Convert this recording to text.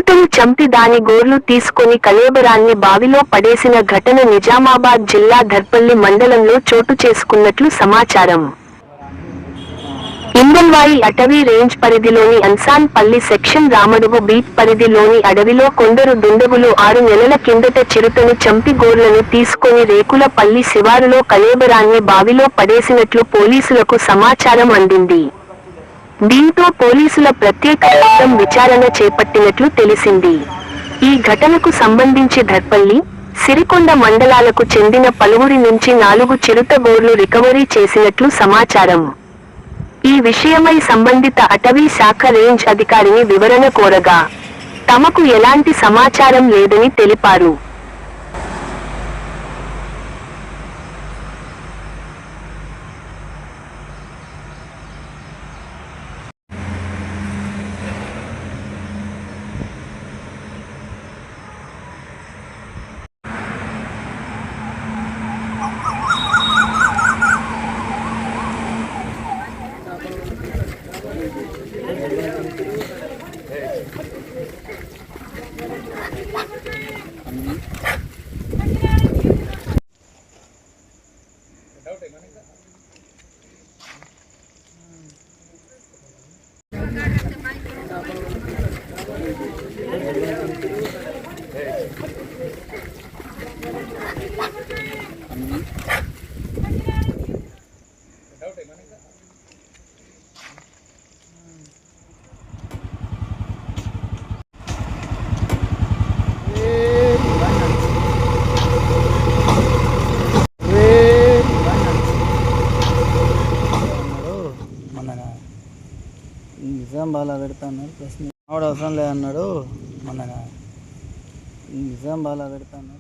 చిరుతను చంపి దాని గోర్లు తీసుకొని కళేబరాన్ని బావిలో పడేసిన ఘటన నిజామాబాద్ జిల్లా ధర్పల్లి మండలంలో చోటు చేసుకున్నట్లు సమాచారం. ఇందల్వాయి అటవీ రేంజ్ పరిధిలోని అన్సాన్ పల్లి సెక్షన్ రామడుగు బీట్ పరిధిలోని అడవిలో కొందరు దుండగులు 6 నెలల కిందట చిరుతను చంపి గోర్లను తీసుకొని రేకులపల్లి శివారులో కళేబరాన్ని బావిలో పడేసినట్లు పోలీసులకు సమాచారం అందింది. దీంతో పోలీసుల ప్రత్యేక బృందం విచారణ చేపట్టినట్లు తెలిసింది. ఈ ఘటనకు సంబంధించి ధర్పల్లి, సిరికొండ మండలాలకు చెందిన పలువురి నుంచి 4 చిరుత గోర్లు రికవరీ చేసినట్లు సమాచారం. ఈ విషయమై సంబంధిత అటవీ శాఖ రేంజ్ అధికారిని వివరణ కోరగా, తమకు ఎలాంటి సమాచారం లేదని తెలిపారు. నిజాం బాగా పెడతాను ప్రశ్న ఆవిడ అవసరం లేదన్నాడు. మన నిజాం బాగా పెడతాను.